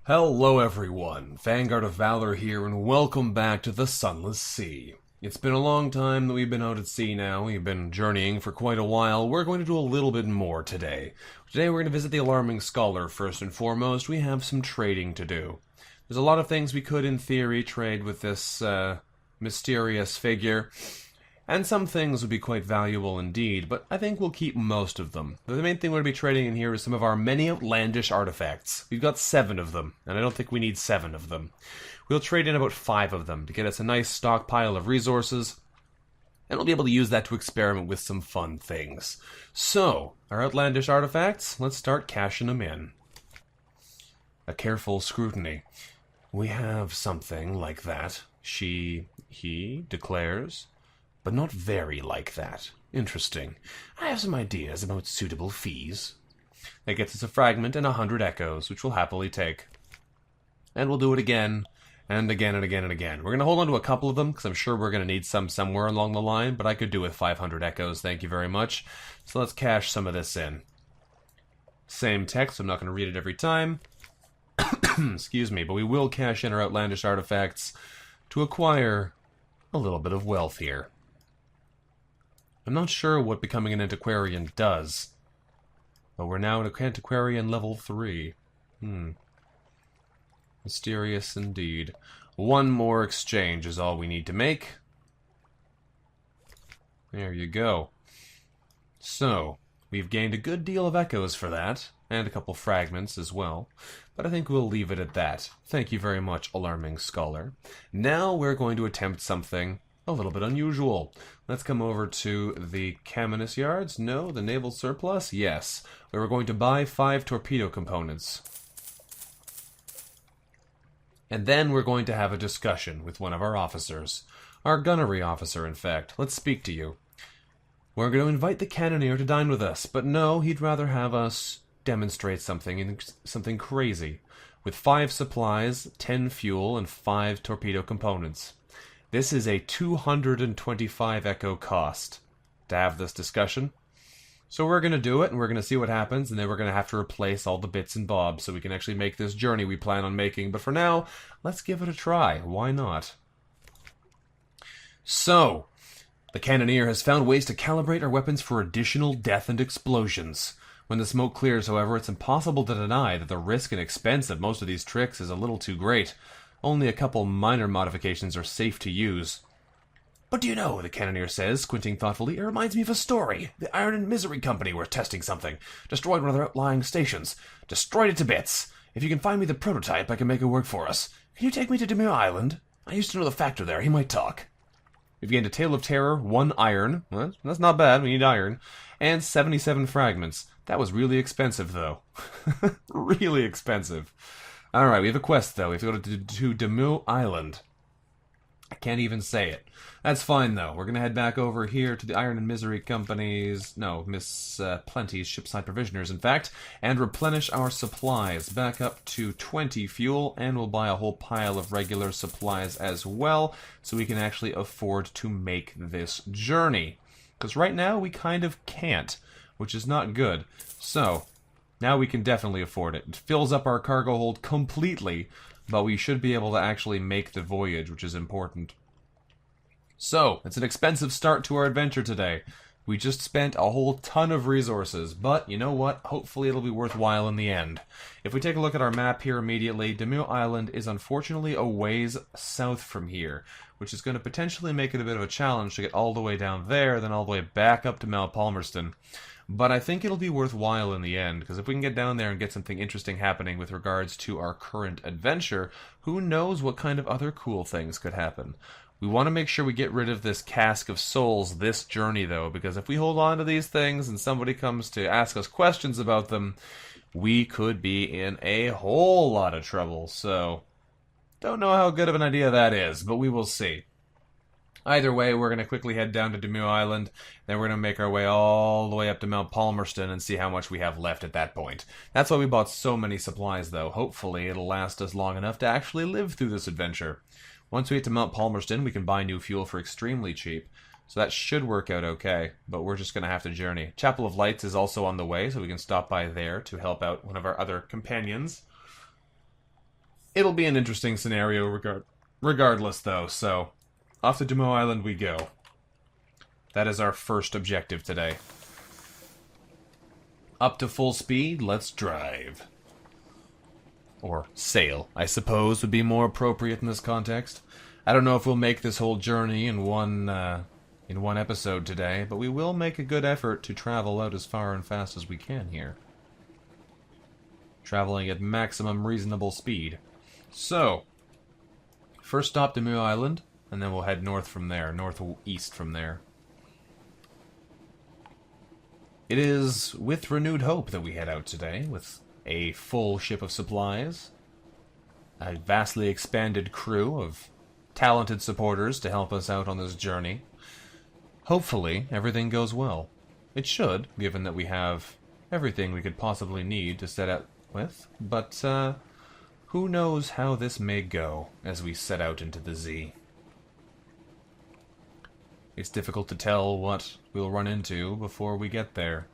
Hello everyone, Vanguard of Valor here, and welcome back to the Sunless Sea. It's been a long time that we've been out at sea now. We've been journeying for quite a while. We're going to do a little bit more today. Today we're going to visit the Alarming Scholar first and foremost. We have some trading to do. There's a lot of things we could, in theory, trade with this mysterious figure. And some things would be quite valuable indeed, but I think we'll keep most of them. The main thing we're going to be trading in here is some of our many outlandish artifacts. We've got 7 of them, and I don't think we need 7 of them. We'll trade in about 5 of them to get us a nice stockpile of resources, and we'll be able to use that to experiment with some fun things. So, our outlandish artifacts, let's start cashing them in. A careful scrutiny. We have something like that. He declares... but not very like that. Interesting. I have some ideas about suitable fees. That gets us a fragment and 100 echoes, which we'll happily take. And we'll do it again, and again, and again, and again. We're going to hold on to a couple of them, because I'm sure we're going to need some somewhere along the line, but I could do with 500 echoes, thank you very much. So let's cash some of this in. Same text, I'm not going to read it every time. Excuse me, but we will cash in our outlandish artifacts to acquire a little bit of wealth here. I'm not sure what becoming an antiquarian does, but we're now at antiquarian level 3. Mysterious indeed. One more exchange is all we need to make. There you go. So, we've gained a good deal of echoes for that, and a couple fragments as well, but I think we'll leave it at that. Thank you very much, Alarming Scholar. Now we're going to attempt something a little bit unusual. Let's come over to the Caminus Yards. No, the Naval Surplus? Yes. We were going to buy 5 torpedo components. And then we're going to have a discussion with one of our officers. Our gunnery officer, in fact. Let's speak to you. We're going to invite the cannoneer to dine with us, but no, he'd rather have us demonstrate something crazy. With 5 supplies, 10 fuel, and 5 torpedo components. This is a 225 echo cost to have this discussion. So we're going to do it, and we're going to see what happens, and then we're going to have to replace all the bits and bobs so we can actually make this journey we plan on making. But for now, let's give it a try. Why not? So, the cannoneer has found ways to calibrate our weapons for additional death and explosions. When the smoke clears, however, it's impossible to deny that the risk and expense of most of these tricks is a little too great. Only a couple minor modifications are safe to use. But do you know, the cannoneer says, squinting thoughtfully, it reminds me of a story. The Iron and Misery Company were testing something. Destroyed one of their outlying stations. Destroyed it to bits. If you can find me the prototype, I can make it work for us. Can you take me to Demir Island? I used to know the factor there. He might talk. We've gained a Tale of Terror, 1 iron. Well, that's not bad. We need iron. And 77 fragments. That was really expensive, though. Really expensive. Alright, we have a quest, though. We have to go to Demir Island. I can't even say it. That's fine, though. We're going to head back over here to the Iron and Misery Company's... No, Miss Plenty's shipside provisioners, in fact, and replenish our supplies back up to 20 fuel, and we'll buy a whole pile of regular supplies as well, so we can actually afford to make this journey. Because right now, we kind of can't, which is not good. So... now we can definitely afford it. It fills up our cargo hold completely, but we should be able to actually make the voyage, which is important. So, it's an expensive start to our adventure today. We just spent a whole ton of resources, but you know what? Hopefully it'll be worthwhile in the end. If we take a look at our map here immediately, Demir Island is unfortunately a ways south from here, which is going to potentially make it a bit of a challenge to get all the way down there, then all the way back up to Mount Palmerston. But I think it'll be worthwhile in the end, because if we can get down there and get something interesting happening with regards to our current adventure, who knows what kind of other cool things could happen. We want to make sure we get rid of this cask of souls this journey, though, because if we hold on to these things and somebody comes to ask us questions about them, we could be in a whole lot of trouble. So, don't know how good of an idea that is, but we will see. Either way, we're going to quickly head down to Demir Island, then we're going to make our way all the way up to Mount Palmerston and see how much we have left at that point. That's why we bought so many supplies, though. Hopefully, it'll last us long enough to actually live through this adventure. Once we get to Mount Palmerston, we can buy new fuel for extremely cheap, so that should work out okay, but we're just going to have to journey. Chapel of Lights is also on the way, so we can stop by there to help out one of our other companions. It'll be an interesting scenario regardless, though, so off to Demo Island we go. That is our first objective today. Up to full speed, let's drive. Or sail, I suppose, would be more appropriate in this context. I don't know if we'll make this whole journey in one episode today, but we will make a good effort to travel out as far and fast as we can here. Traveling at maximum reasonable speed. So, first stop Demu Island, and then we'll head north from there, northeast from there. It is with renewed hope that we head out today, with a full ship of supplies, a vastly expanded crew of talented supporters to help us out on this journey. Hopefully, everything goes well. It should, given that we have everything we could possibly need to set out with, but who knows how this may go as we set out into the Z. It's difficult to tell what we'll run into before we get there.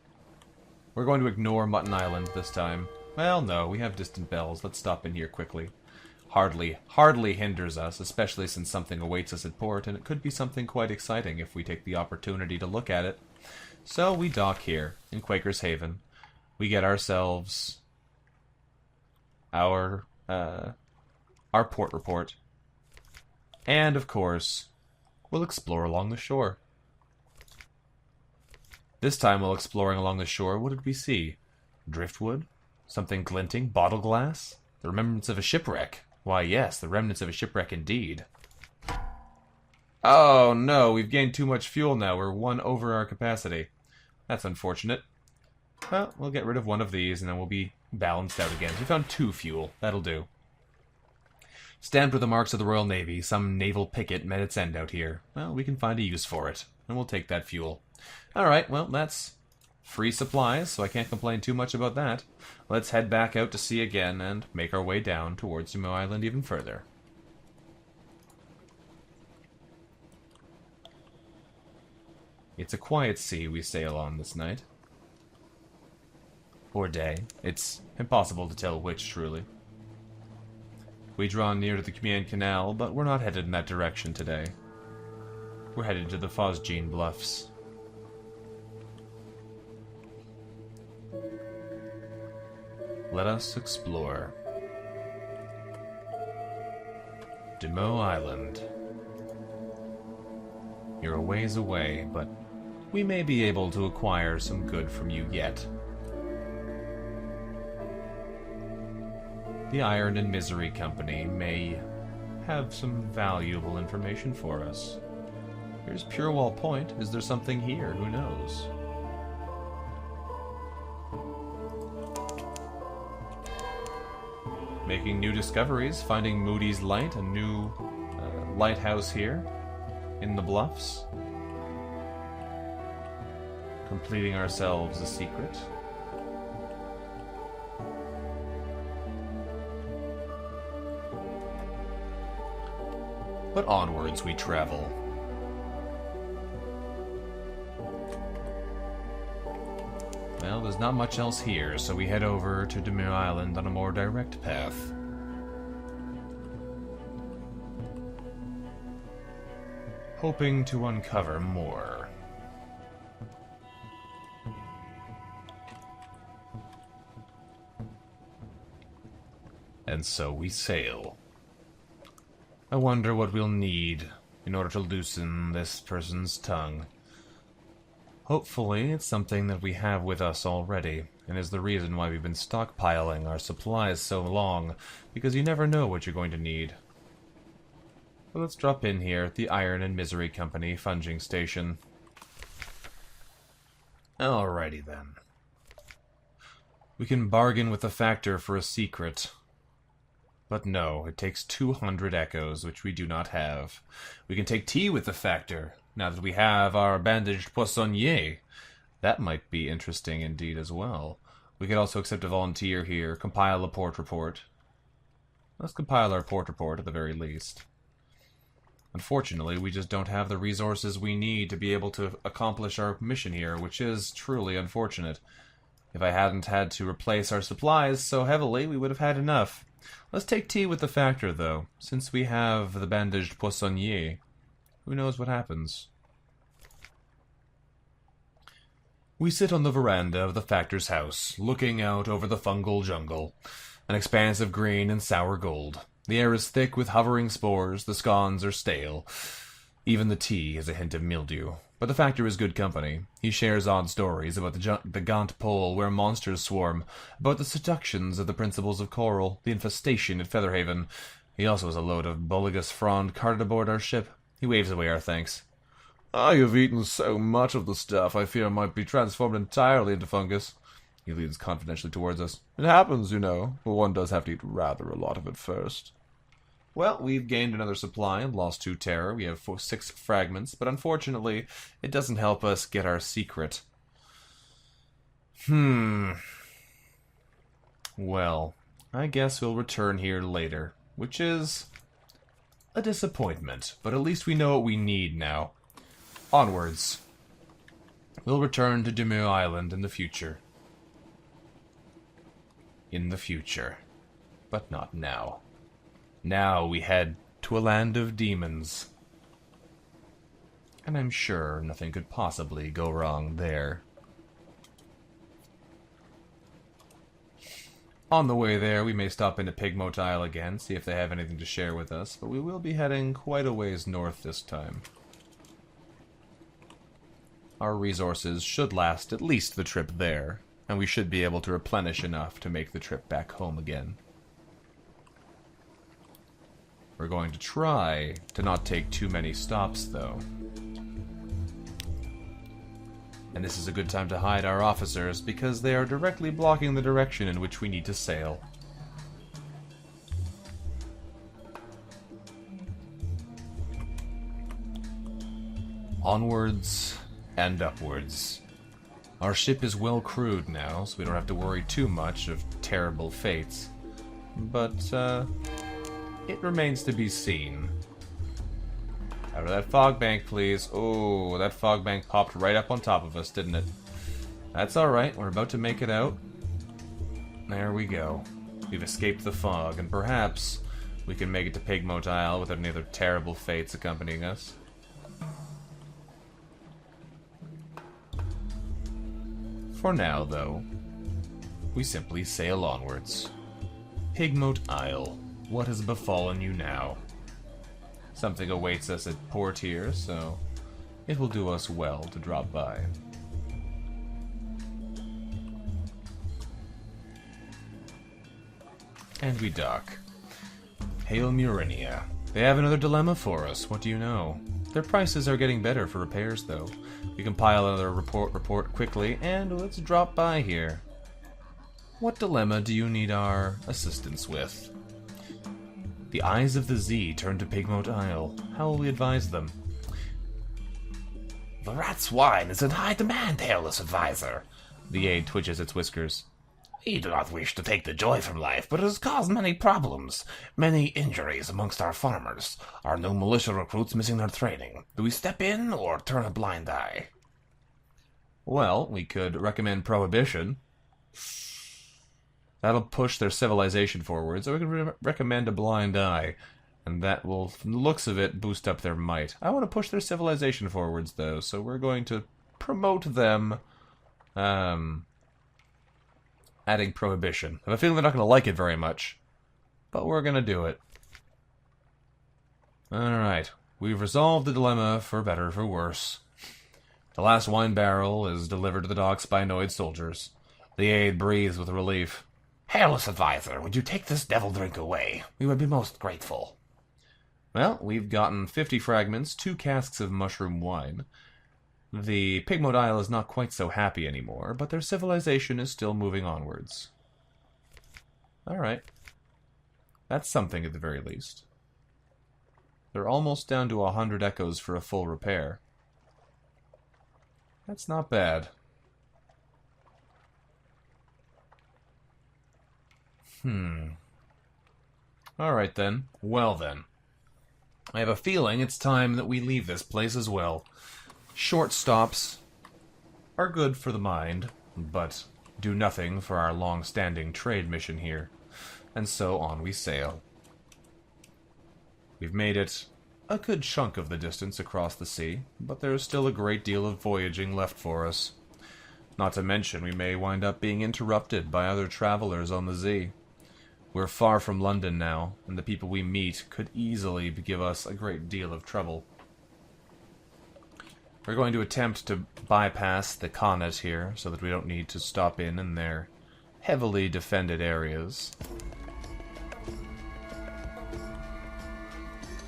We're going to ignore Mutton Island this time. Well, no, we have distant bells. Let's stop in here quickly. Hardly hinders us, especially since something awaits us at port, and it could be something quite exciting if we take the opportunity to look at it. So we dock here, in Quaker's Haven. We get ourselves our port report. And, of course, we'll explore along the shore. This time while exploring along the shore, what did we see? Driftwood? Something glinting? Bottle glass? The remnants of a shipwreck? Why, yes, the remnants of a shipwreck indeed. Oh, no, we've gained too much fuel now. We're one over our capacity. That's unfortunate. Well, we'll get rid of one of these, and then we'll be balanced out again. We found 2 fuel. That'll do. Stamped with the marks of the Royal Navy, some naval picket met its end out here. Well, we can find a use for it, and we'll take that fuel. Alright, well, that's free supplies, so I can't complain too much about that. Let's head back out to sea again and make our way down towards Demo Island even further. It's a quiet sea we sail on this night. Or day. It's impossible to tell which, truly. We draw near to the Cumian Canal, but we're not headed in that direction today. We're headed to the Phosgene Bluffs. Let us explore. Demo Island. You're a ways away, but we may be able to acquire some good from you yet. The Iron and Misery Company may have some valuable information for us. Here's Purewall Point. Is there something here? Who knows? Making new discoveries, finding Moody's Light, a new lighthouse here in the Bluffs. Completing ourselves a secret. But onwards we travel. Well, there's not much else here, so we head over to Demo Island on a more direct path. Hoping to uncover more. And so we sail. I wonder what we'll need in order to loosen this person's tongue. Hopefully, it's something that we have with us already, and is the reason why we've been stockpiling our supplies so long, because you never know what you're going to need. But let's drop in here at the Iron and Misery Company funging station. Alrighty then. We can bargain with the Factor for a secret. But no, it takes 200 echoes, which we do not have. We can take tea with the Factor, now that we have our bandaged poissonnier. That might be interesting indeed as well. We could also accept a volunteer here, compile a port report. Let's compile our port report at the very least. Unfortunately, we just don't have the resources we need to be able to accomplish our mission here, which is truly unfortunate. If I hadn't had to replace our supplies so heavily, we would have had enough. Let's take tea with the factor, though. Since we have the bandaged poissonnier, who knows what happens? We sit on the veranda of the factor's house, looking out over the fungal jungle, an expanse of green and sour gold. The air is thick with hovering spores, the scones are stale. Even the tea has a hint of mildew. But the factor is good company. He shares odd stories about the gaunt pole where monsters swarm, about the seductions of the principles of coral, the infestation at Featherhaven. He also has a load of bulligus frond carted aboard our ship. He waves away our thanks. I have eaten so much of the stuff I fear might be transformed entirely into fungus. He leans confidentially towards us. It happens, you know, but one does have to eat rather a lot of it first. Well, we've gained another supply and lost 2 terror. We have 6 fragments, but unfortunately, it doesn't help us get our secret. Well, I guess we'll return here later, which is a disappointment, but at least we know what we need now. Onwards. We'll return to Demure Island in the future. In the future. But not now. Now we head to a land of demons. And I'm sure nothing could possibly go wrong there. On the way there, we may stop into Pigmote Isle again, see if they have anything to share with us, but we will be heading quite a ways north this time. Our resources should last at least the trip there, and we should be able to replenish enough to make the trip back home again. We're going to try to not take too many stops, though. And this is a good time to hide our officers, because they are directly blocking the direction in which we need to sail. Onwards and upwards. Our ship is well crewed now, so we don't have to worry too much of terrible fates. But, it remains to be seen. Out of that fog bank, please. Oh, that fog bank popped right up on top of us, didn't it? That's alright, we're about to make it out. There we go. We've escaped the fog, and perhaps we can make it to Pigmote Isle without any other terrible fates accompanying us. For now, though, we simply sail onwards. Pigmote Isle. What has befallen you now? Something awaits us at port here, so it will do us well to drop by. And we dock. Hail Murinia. They have another dilemma for us, what do you know? Their prices are getting better for repairs, though. We compile another report quickly, and let's drop by here. What dilemma do you need our assistance with? The eyes of the Z turn to Pigmote Isle. How will we advise them? The rat's wine is in high demand, hairless advisor. The aide twitches its whiskers. We do not wish to take the joy from life, but it has caused many problems, many injuries amongst our farmers. Our new militia recruits missing their training. Do we step in or turn a blind eye? Well, we could recommend prohibition. That'll push their civilization forwards, or we can recommend a blind eye, and that will, from the looks of it, boost up their might. I want to push their civilization forwards, though, so we're going to promote them, adding prohibition. I have a feeling they're not going to like it very much, but we're going to do it. Alright, we've resolved the dilemma for better or for worse. The last wine barrel is delivered to the docks by annoyed soldiers. The aide breathes with relief. Hairless advisor, would you take this devil drink away? We would be most grateful. Well, we've gotten 50 fragments, 2 casks of mushroom wine. The Pigmote Isle is not quite so happy anymore, but their civilization is still moving onwards. Alright. That's something at the very least. They're almost down to 100 echoes for a full repair. That's not bad. Alright then. Well then. I have a feeling it's time that we leave this place as well. Short stops are good for the mind, but do nothing for our long-standing trade mission here. and so on we sail. We've made it a good chunk of the distance across the sea, but there is still a great deal of voyaging left for us. Not to mention, we may wind up being interrupted by other travelers on the Z. We're far from London now, and the people we meet could easily give us a great deal of trouble. We're going to attempt to bypass the Connaught here, so that we don't need to stop in their heavily defended areas.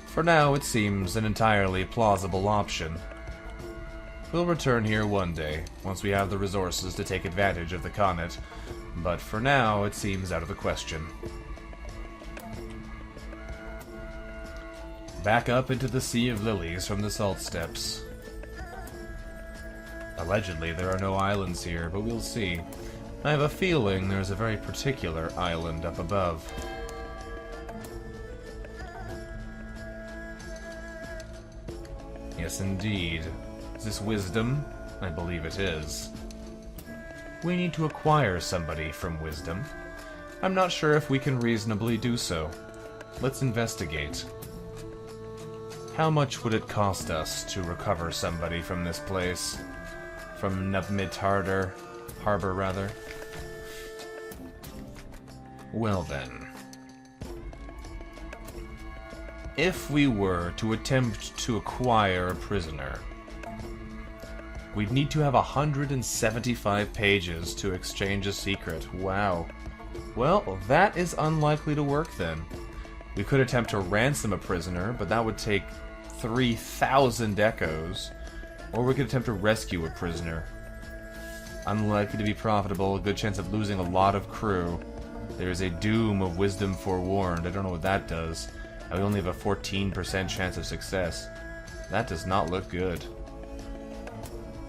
For now, it seems an entirely plausible option. We'll return here one day, once we have the resources to take advantage of the Connaught, but for now, it seems out of the question. Back up into the Sea of Lilies from the Salt Steppes. Allegedly, there are no islands here, but we'll see. I have a feeling there's a very particular island up above. Yes, indeed. Is this wisdom? I believe it is. We need to acquire somebody from wisdom. I'm not sure if we can reasonably do so. Let's investigate. How much would it cost us to recover somebody from this place? From Nubmid Harbor, rather? Well then. If we were to attempt to acquire a prisoner, we'd need to have 175 pages to exchange a secret. Wow. Well, that is unlikely to work then. We could attempt to ransom a prisoner, but that would take 3,000 echoes. Or we could attempt to rescue a prisoner. Unlikely to be profitable, a good chance of losing a lot of crew. There's a doom of wisdom forewarned. I don't know what that does. I only have a 14% chance of success. That does not look good.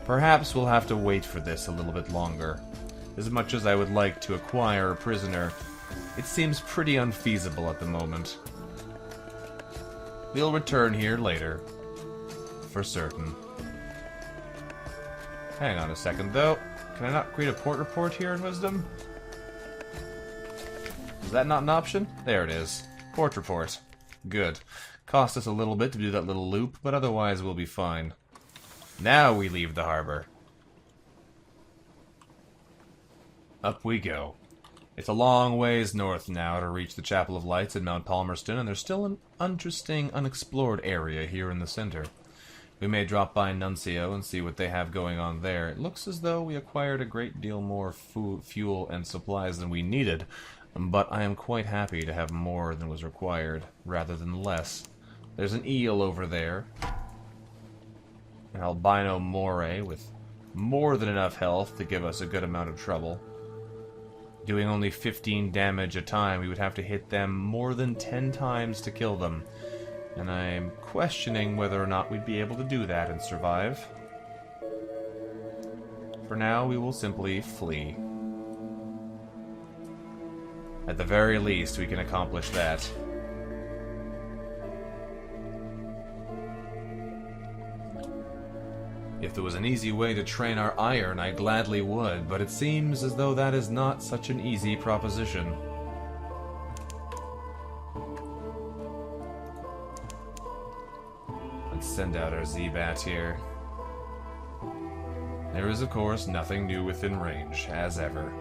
Perhaps we'll have to wait for this a little bit longer. As much as I would like to acquire a prisoner, it seems pretty unfeasible at the moment. We'll return here later. For certain. Hang on a second, though. Can I not create a port report here in Wisdom? Is that not an option? There it is. Port report. Good. Cost us a little bit to do that little loop, but otherwise we'll be fine. Now we leave the harbor. Up we go. It's a long ways north now to reach the Chapel of Lights in Mount Palmerston, and there's still an interesting, unexplored area here in the center. We may drop by Nuncio and see what they have going on there. It looks as though we acquired a great deal more fuel and supplies than we needed, but I am quite happy to have more than was required, rather than less. There's an eel over there. An albino moray with more than enough health to give us a good amount of trouble. Doing only 15 damage a time, we would have to hit them more than 10 times to kill them. And I'm questioning whether or not we'd be able to do that and survive. For now, we will simply flee. At the very least, we can accomplish that. If there was an easy way to train our iron, I gladly would, but it seems as though that is not such an easy proposition. Let's send out our Z-Bat here. There is, of course, nothing new within range, as ever.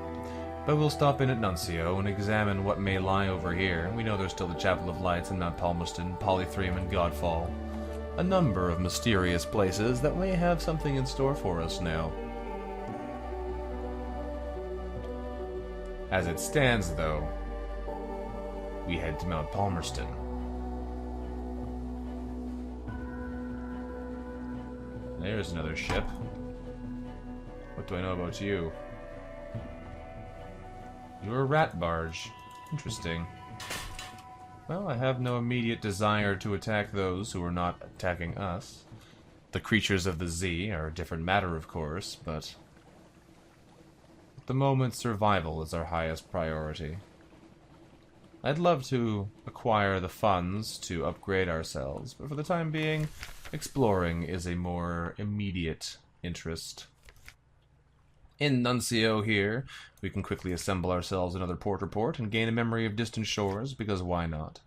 But we'll stop in at Nuncio and examine what may lie over here. We know there's still the Chapel of Lights in Mount Palmerston, Polythreum, and Godfall. A number of mysterious places that may have something in store for us now. As it stands, though, we head to Mount Palmerston. There's another ship. What do I know about you? You're a rat barge. Interesting. Well, I have no immediate desire to attack those who are not attacking us. The creatures of the Z are a different matter, of course, but at the moment, survival is our highest priority. I'd love to acquire the funds to upgrade ourselves, but for the time being, exploring is a more immediate interest. In Nuncio here, we can quickly assemble ourselves another port report and gain a memory of distant shores, because why not?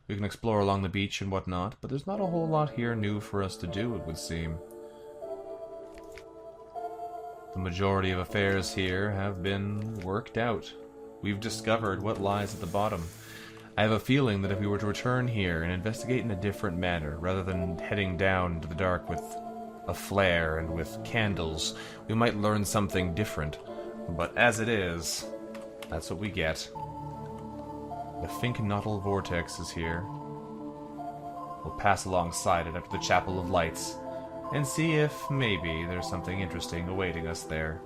We can explore along the beach and whatnot, but there's not a whole lot here new for us to do, it would seem. The majority of affairs here have been worked out. We've discovered what lies at the bottom. I have a feeling that if we were to return here and investigate in a different manner, rather than heading down into the dark with a flare and with candles, we might learn something different. But as it is, that's what we get. The Finknottle Vortex is here. We'll pass alongside it up to the Chapel of Lights and see if maybe there's something interesting awaiting us there.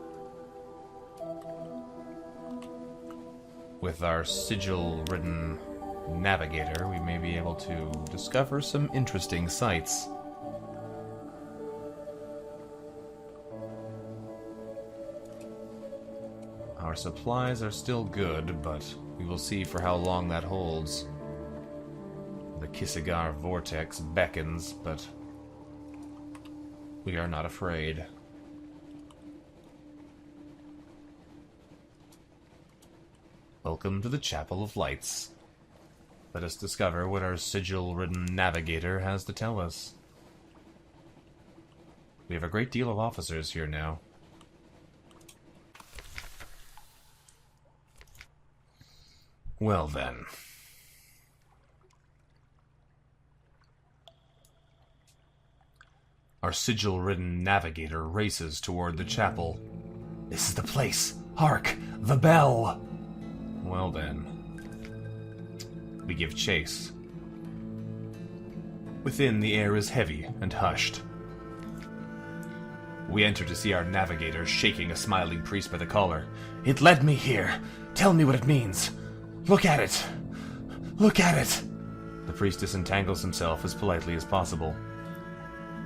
With our sigil-ridden navigator, we may be able to discover some interesting sights. Our supplies are still good, but we will see for how long that holds. The Kisigar Vortex beckons, but we are not afraid. Welcome to the Chapel of Lights. Let us discover what our sigil-ridden navigator has to tell us. We have a great deal of officers here now. Well then. Our sigil-ridden navigator races toward the chapel. This is the place! Hark! The bell! Well then. We give chase. Within, the air is heavy and hushed. We enter to see our navigator shaking a smiling priest by the collar. It led me here. Tell me what it means. Look at it. Look at it. The priest disentangles himself as politely as possible.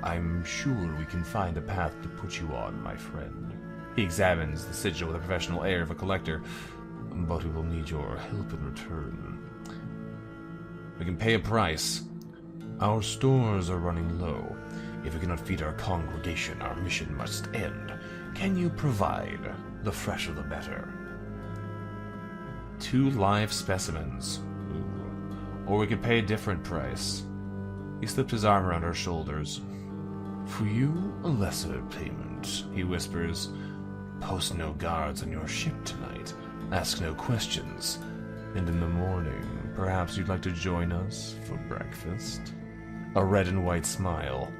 I'm sure we can find a path to put you on, my friend. He examines the sigil with a professional air of a collector. But we will need your help in return. We can pay a price. Our stores are running low. If we cannot feed our congregation, our mission must end. Can you provide? The fresher the better. 2 live specimens. Ooh. Or we could pay a different price. He slipped his arm around our shoulders. For you, a lesser payment, he whispers. Post no guards on your ship tonight. Ask no questions. And in the morning, perhaps you'd like to join us for breakfast? A red and white smile.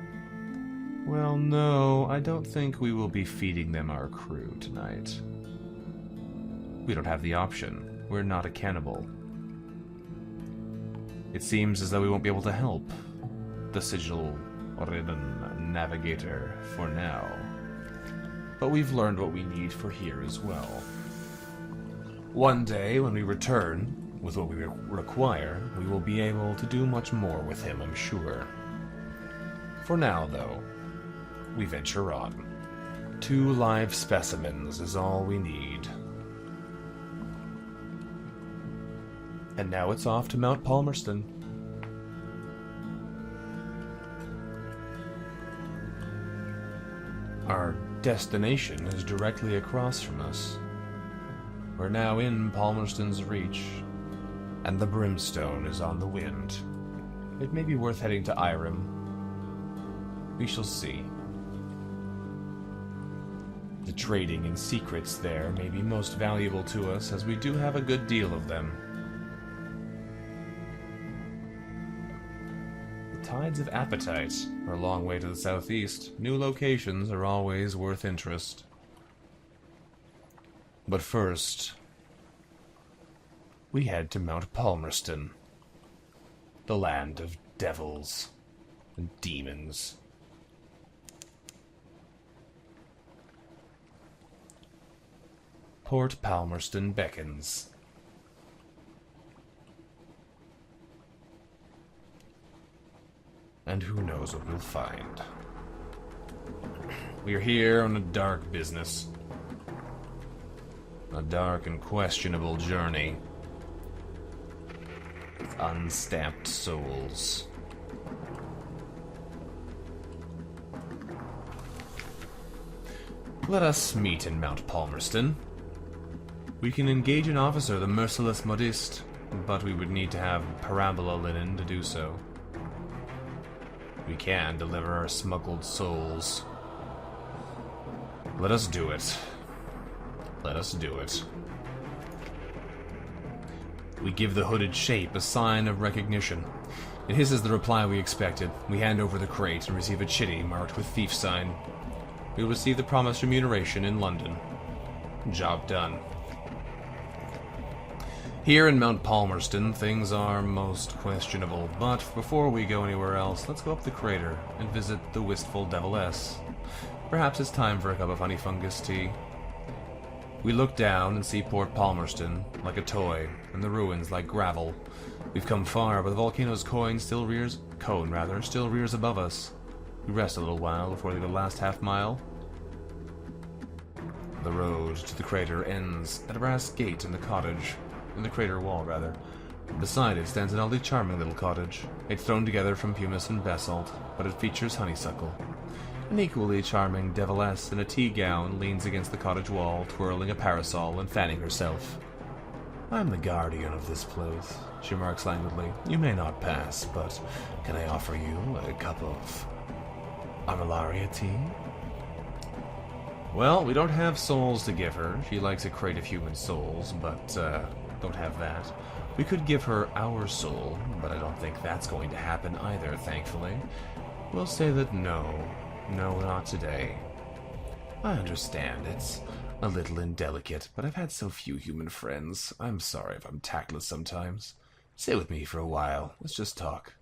Well, no, I don't think we will be feeding them our crew tonight. We don't have the option. We're not a cannibal. It seems as though we won't be able to help the sigil-ridden navigator for now. But we've learned what we need for here as well. One day, when we return with what we require, we will be able to do much more with him, I'm sure. For now, though, we venture on. 2 live specimens is all we need. And now it's off to Mount Palmerston. Our destination is directly across from us. We're now in Palmerston's reach, and the brimstone is on the wind. It may be worth heading to Irem. We shall see. The trading in secrets there may be most valuable to us, as we do have a good deal of them. The tides of appetite are a long way to the southeast. New locations are always worth interest. But first, we head to Mount Palmerston, the land of devils and demons. Port Palmerston beckons. And who knows what we'll find. We are here on a dark business. A dark and questionable journey. With unstamped souls. Let us meet in Mount Palmerston. We can engage an officer, the merciless modiste, but we would need to have parabola linen to do so. We can deliver our smuggled souls. Let us do it. Let us do it. We give the hooded shape a sign of recognition. It hisses the reply we expected. We hand over the crate and receive a chitty marked with thief sign. We will receive the promised remuneration in London. Job done. Here in Mount Palmerston, things are most questionable, but before we go anywhere else, let's go up the crater and visit the wistful Deviless. Perhaps it's time for a cup of honey fungus tea. We look down and see Port Palmerston like a toy, and the ruins like gravel. We've come far, but the volcano's cone still rears above us. We rest a little while before the last half mile. The road to the crater ends at a brass gate in the crater wall, rather. Beside it stands an oddly charming little cottage. It's thrown together from pumice and basalt, but it features honeysuckle. An equally charming Deviless in a tea gown leans against the cottage wall, twirling a parasol and fanning herself. I'm the guardian of this place, she remarks languidly. You may not pass, but can I offer you a cup of Armillaria tea? Well, we don't have souls to give her. She likes a crate of human souls, but don't have that. We could give her our soul, but I don't think that's going to happen either, thankfully. We'll say that no, not today. I understand, it's a little indelicate, but I've had so few human friends. I'm sorry if I'm tactless sometimes. Stay with me for a while. Let's just talk.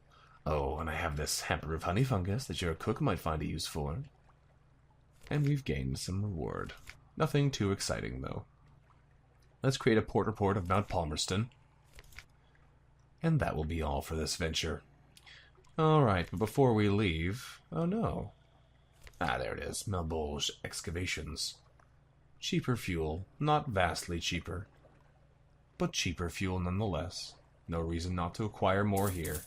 Oh, and I have this hamper of honey fungus that your cook might find a use for. And we've gained some reward. Nothing too exciting, though. Let's create a port report of Mount Palmerston. And that will be all for this venture. Alright, but before we leave... Oh no. Ah, there it is. Malbolge Excavations. Cheaper fuel. Not vastly cheaper. But cheaper fuel nonetheless. No reason not to acquire more here.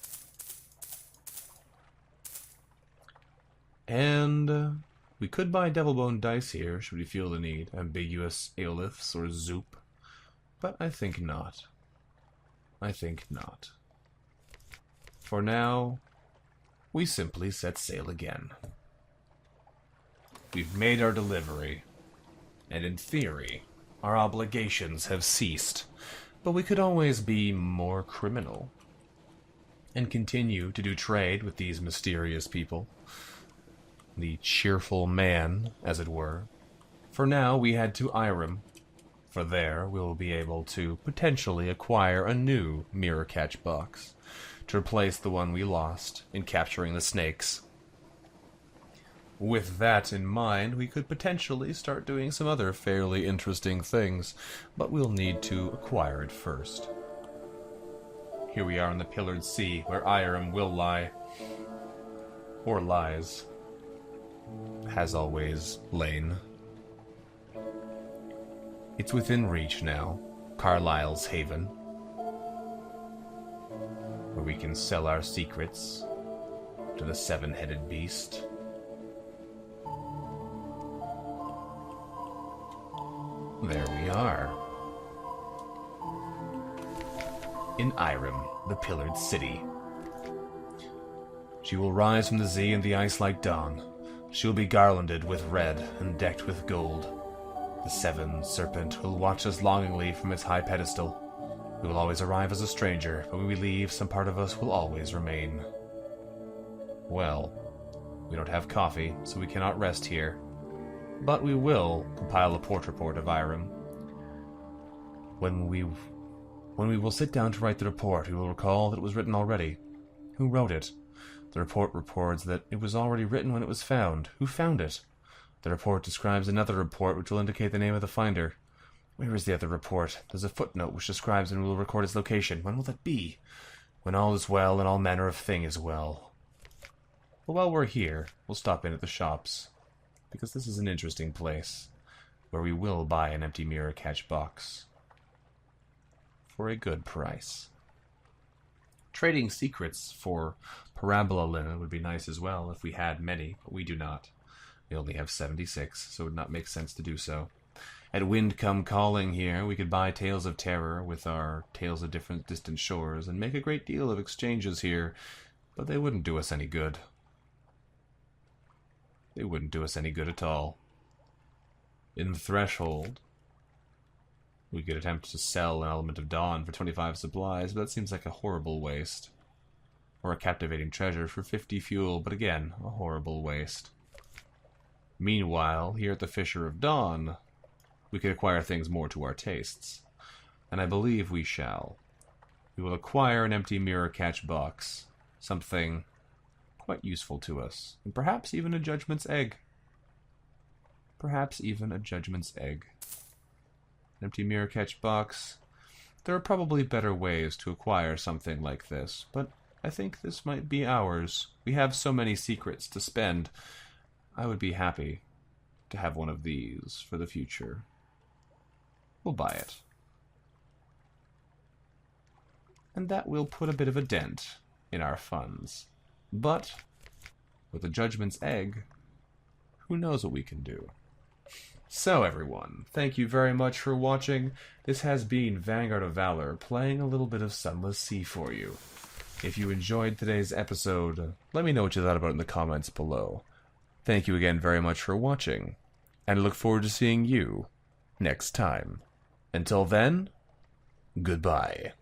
And... we could buy Devilbone dice here, should we feel the need. Ambiguous Aoliths or Zoop. But I think not. I think not. For now, we simply set sail again. We've made our delivery, and in theory, our obligations have ceased. But we could always be more criminal, and continue to do trade with these mysterious people. The cheerful man, as it were. For now, we head to Irem. For there, we will be able to potentially acquire a new mirror catch box to replace the one we lost in capturing the snakes. With that in mind, we could potentially start doing some other fairly interesting things, but we'll need to acquire it first. Here we are in the Pillared Sea, where Irem will lie. Or lies. Has always lain. It's within reach now, Carlisle's haven, where we can sell our secrets to the seven-headed beast. There we are. In Irem, the Pillared City. She will rise from the sea in the ice like dawn. She will be garlanded with red and decked with gold. The Seven Serpent will watch us longingly from its high pedestal. We will always arrive as a stranger, but when we leave, some part of us will always remain. Well, we don't have coffee, so we cannot rest here. But we will compile a port report of Irem. When we will sit down to write the report, we will recall that it was written already. Who wrote it? The report reports that it was already written when it was found. Who found it? The report describes another report which will indicate the name of the finder. Where is the other report? There's a footnote which describes and will record its location. When will that be? When all is well and all manner of thing is well. But while we're here, we'll stop in at the shops, because this is an interesting place, where we will buy an empty mirror catch box. For a good price. Trading secrets for parabola linen would be nice as well if we had many, but we do not. We only have 76, so it would not make sense to do so. At Wind Come Calling here, we could buy Tales of Terror with our Tales of Different Distant Shores and make a great deal of exchanges here, but they wouldn't do us any good. They wouldn't do us any good at all. In the Threshold, we could attempt to sell an Element of Dawn for 25 supplies, but that seems like a horrible waste. Or a Captivating Treasure for 50 fuel, but again, a horrible waste. Meanwhile, here at the Fisher of Dawn, we could acquire things more to our tastes. And I believe we shall. We will acquire an empty mirror catch box. Something quite useful to us. And perhaps even a Judgment's Egg. Perhaps even a Judgment's Egg. An empty mirror catch box. There are probably better ways to acquire something like this, but I think this might be ours. We have so many secrets to spend. I would be happy to have one of these for the future. We'll buy it. And that will put a bit of a dent in our funds. But with a Judgment's Egg, who knows what we can do. So everyone, thank you very much for watching. This has been Vanguard of Valor, playing a little bit of Sunless Sea for you. If you enjoyed today's episode, let me know what you thought about it in the comments below. Thank you again very much for watching, and I look forward to seeing you next time. Until then, goodbye.